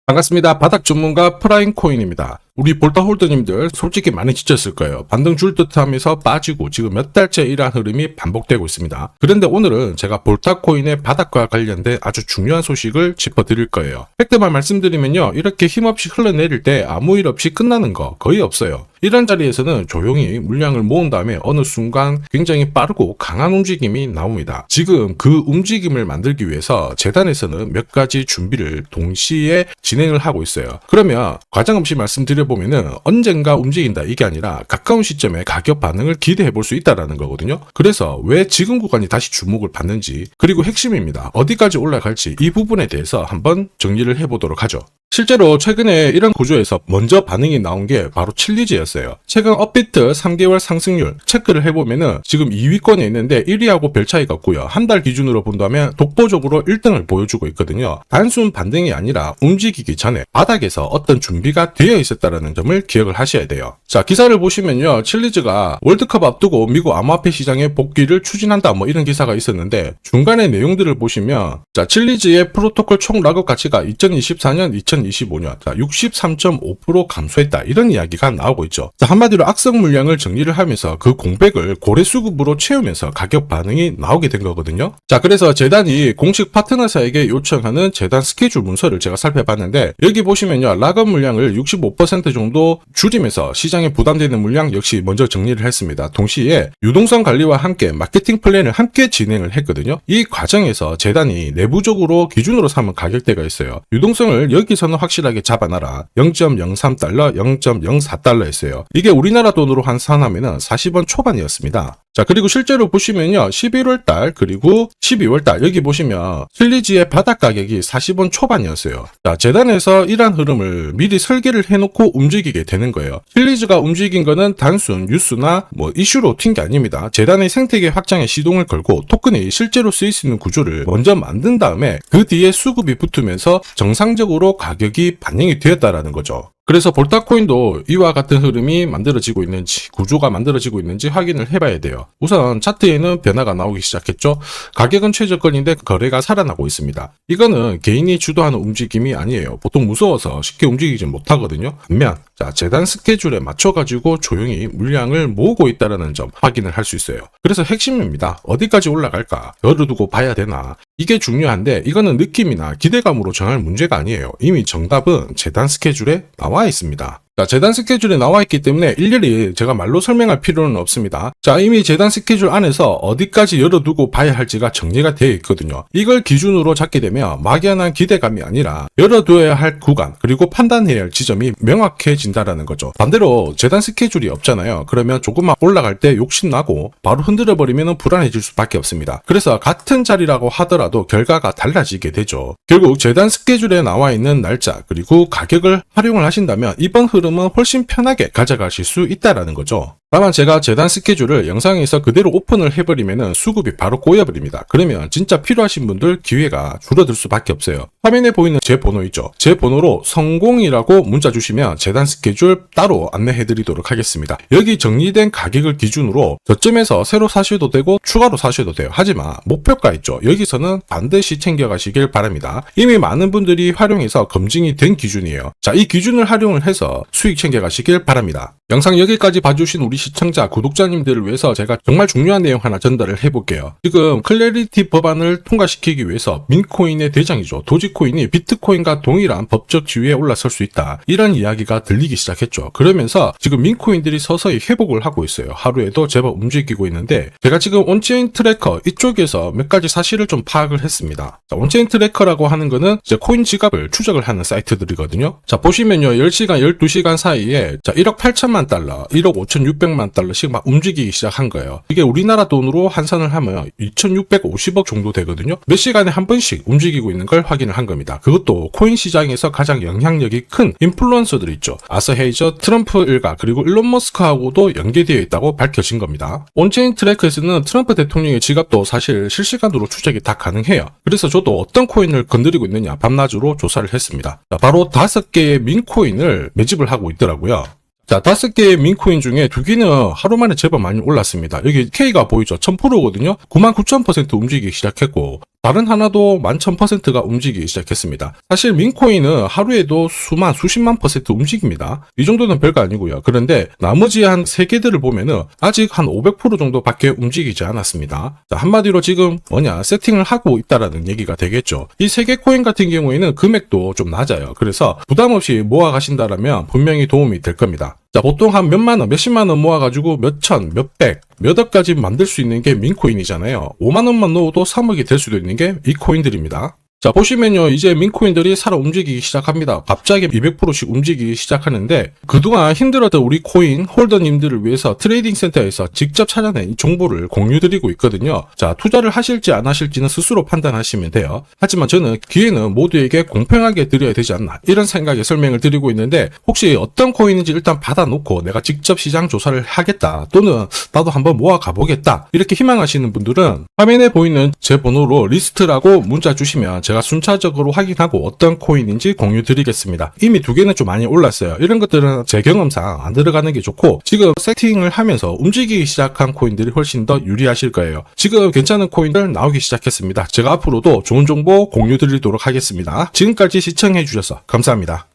반갑습니다. 바닥 전문가 프라임코인입니다. 우리 볼타홀더님들 솔직히 많이 지쳤을 거예요. 반등 줄 듯하면서 빠지고 지금 몇 달째 이러한 흐름이 반복되고 있습니다. 그런데 오늘은 제가 볼타코인의 바닥과 관련된 아주 중요한 소식을 짚어드릴 거예요. 팩트만 말씀드리면요, 이렇게 힘없이 흘러내릴 때 아무 일 없이 끝나는 거 거의 없어요. 이런 자리에서는 조용히 물량을 모은 다음에 어느 순간 굉장히 빠르고 강한 움직임이 나옵니다. 지금 그 움직임을 만들기 위해서 재단에서는 몇 가지 준비를 동시에 진행을 하고 있어요. 그러면 과장 없이 말씀드려보면은 언젠가 움직인다 이게 아니라 가까운 시점에 가격 반응을 기대해 볼 수 있다라는 거거든요. 그래서 왜 지금 구간이 다시 주목을 받는지, 그리고 핵심입니다. 어디까지 올라갈지 이 부분에 대해서 한번 정리를 해보도록 하죠. 실제로 최근에 이런 구조에서 먼저 반응이 나온 게 바로 칠리즈였어요. 최근 업비트 3개월 상승률 체크를 해보면은 지금 2위권에 있는데 1위하고 별 차이가 없고요. 한 달 기준으로 본다면 독보적으로 1등을 보여주고 있거든요. 단순 반등이 아니라 움직이기 전에 바닥에서 어떤 준비가 되어 있었다는 점을 기억을 하셔야 돼요. 자, 기사를 보시면요, 칠리즈가 월드컵 앞두고 미국 암호화폐 시장에 복귀를 추진한다 뭐 이런 기사가 있었는데, 중간의 내용들을 보시면 자, 칠리즈의 프로토콜 총 락업 가치가 2024년 2025년 63.5% 감소했다 이런 이야기가 나오고 있죠. 자, 한마디로 악성 물량을 정리를 하면서 그 공백을 고래수급으로 채우면서 가격 반응이 나오게 된 거거든요. 자, 그래서 재단이 공식 파트너사에게 요청하는 재단 스케줄 문서를 제가 살펴봤는데, 여기 보시면요, 락업 물량을 65% 정도 줄이면서 시장에 부담되는 물량 역시 먼저 정리를 했습니다. 동시에 유동성 관리와 함께 마케팅 플랜을 함께 진행을 했거든요. 이 과정에서 재단이 내부적으로 기준으로 삼은 가격대가 있어요. 유동성을 여기서는 확실하게 잡아놔라. 0.03달러, 0.04달러 했어요. 이게 우리나라 돈으로 환산하면 40원 초반이었습니다. 자, 그리고 실제로 보시면요, 11월달 그리고 12월달 여기 보시면 칠리즈의 바닥 가격이 40원 초반이었어요. 자, 재단에서 이러한 흐름을 미리 설계를 해놓고 움직이게 되는 거예요. 칠리즈가 움직인 거는 단순 뉴스나 뭐 이슈로 튄 게 아닙니다. 재단의 생태계 확장에 시동을 걸고 토큰이 실제로 쓰일 수 있는 구조를 먼저 만든 다음에 그 뒤에 수급이 붙으면서 정상적으로 가격이 반영이 되었다라는 거죠. 그래서 볼타코인도 이와 같은 흐름이 만들어지고 있는지, 구조가 만들어지고 있는지 확인을 해봐야 돼요. 우선 차트에는 변화가 나오기 시작했죠. 가격은 최저권인데 거래가 살아나고 있습니다. 이거는 개인이 주도하는 움직임이 아니에요. 보통 무서워서 쉽게 움직이지 못하거든요. 반면 자, 재단 스케줄에 맞춰가지고 조용히 물량을 모으고 있다는 점 확인을 할 수 있어요. 그래서 핵심입니다. 어디까지 올라갈까? 열어두고 봐야 되나? 이게 중요한데, 이거는 느낌이나 기대감으로 정할 문제가 아니에요. 이미 정답은 재단 스케줄에 나와 있습니다. 자, 재단 스케줄에 나와 있기 때문에 일일이 제가 말로 설명할 필요는 없습니다. 자, 이미 재단 스케줄 안에서 어디까지 열어두고 봐야 할지가 정리가 되어 있거든요. 이걸 기준으로 잡게 되면 막연한 기대감이 아니라 열어두어야 할 구간, 그리고 판단해야 할 지점이 명확해진다라는 거죠. 반대로 재단 스케줄이 없잖아요. 그러면 조금만 올라갈 때 욕심나고 바로 흔들어버리면 불안해질 수밖에 없습니다. 그래서 같은 자리라고 하더라도 결과가 달라지게 되죠. 결국 재단 스케줄에 나와 있는 날짜 그리고 가격을 활용을 하신다면 이번 흐름은 훨씬 편하게 가져가실 수 있다라는 거죠. 다만 제가 재단 스케줄을 영상에서 그대로 오픈을 해버리면 수급이 바로 꼬여버립니다. 그러면 진짜 필요하신 분들 기회가 줄어들 수밖에 없어요. 화면에 보이는 제 번호 있죠. 제 번호로 성공이라고 문자 주시면 재단 스케줄 따로 안내해드리도록 하겠습니다. 여기 정리된 가격을 기준으로 저점에서 새로 사셔도 되고 추가로 사셔도 돼요. 하지만 목표가 있죠. 여기서는 반드시 챙겨가시길 바랍니다. 이미 많은 분들이 활용해서 검증이 된 기준이에요. 자, 이 기준을 활용을 해서 수익 챙겨가시길 바랍니다. 영상 여기까지 봐주신 우리 시청자, 구독자님들을 위해서 제가 정말 중요한 내용 하나 전달을 해볼게요. 지금 클래리티 법안을 통과시키기 위해서 민코인의 대장이죠. 도지코인이 비트코인과 동일한 법적 지위에 올라설 수 있다. 이런 이야기가 들리기 시작했죠. 그러면서 지금 민코인들이 서서히 회복을 하고 있어요. 하루에도 제법 움직이고 있는데, 제가 지금 온체인 트래커 이쪽에서 몇 가지 사실을 좀 파악을 했습니다. 자, 온체인 트래커라고 하는 거는 이제 코인 지갑을 추적을 하는 사이트들이거든요. 자, 보시면요, 10시간, 12시간 사이에 자, 1억 8천만 달러, 1억 5,600만 달러씩 막 움직이기 시작한 거예요. 이게 우리나라 돈으로 환산을 하면 2,650억 정도 되거든요. 몇 시간에 한 번씩 움직이고 있는 걸 확인을 한 겁니다. 그것도 코인 시장에서 가장 영향력이 큰 인플루언서들 있죠. 아서 헤이저, 트럼프 일가, 그리고 일론 머스크하고도 연계되어 있다고 밝혀진 겁니다. 온체인 트래커에서는 트럼프 대통령의 지갑도 사실 실시간으로 추적이 다 가능해요. 그래서 저도 어떤 코인을 건드리고 있느냐 밤낮으로 조사를 했습니다. 자, 바로 5개의 민코인을 매집을 하고 있더라고요. 자, 5개의 민코인 중에 2개는 하루 만에 제법 많이 올랐습니다. 여기 K가 보이죠? 1000%거든요? 99,000% 움직이기 시작했고, 다른 하나도 11,000%가 움직이기 시작했습니다. 사실 민코인은 하루에도 수십만 퍼센트 움직입니다. 이 정도는 별거 아니고요. 그런데 나머지 한 3개들을 보면은 아직 한 500% 정도밖에 움직이지 않았습니다. 자, 한마디로 지금 세팅을 하고 있다라는 얘기가 되겠죠. 이 3개 코인 같은 경우에는 금액도 좀 낮아요. 그래서 부담 없이 모아 가신다라면 분명히 도움이 될 겁니다. 자, 보통 한 몇만 원, 몇십만 원 모아가지고 몇천, 몇백, 몇 억까지 만들 수 있는 게 민코인이잖아요. 5만 원만 넣어도 3억이 될 수도 있는 게 이 코인들입니다. 자, 보시면요, 이제 민코인들이 살아 움직이기 시작합니다. 갑자기 200%씩 움직이기 시작하는데, 그동안 힘들었던 우리 코인 홀더님들을 위해서 트레이딩 센터에서 직접 찾아낸 이 정보를 공유드리고 있거든요. 자, 투자를 하실지 안 하실지는 스스로 판단하시면 돼요. 하지만 저는 기회는 모두에게 공평하게 드려야 되지 않나, 이런 생각에 설명을 드리고 있는데, 혹시 어떤 코인인지 일단 받아놓고 내가 직접 시장 조사를 하겠다, 또는 나도 한번 모아 가보겠다, 이렇게 희망하시는 분들은 화면에 보이는 제 번호로 리스트라고 문자 주시면 제가 순차적으로 확인하고 어떤 코인인지 공유 드리겠습니다. 이미 2개는 좀 많이 올랐어요. 이런 것들은 제 경험상 안 들어가는 게 좋고, 지금 세팅을 하면서 움직이기 시작한 코인들이 훨씬 더 유리하실 거예요. 지금 괜찮은 코인들 나오기 시작했습니다. 제가 앞으로도 좋은 정보 공유 드리도록 하겠습니다. 지금까지 시청해 주셔서 감사합니다.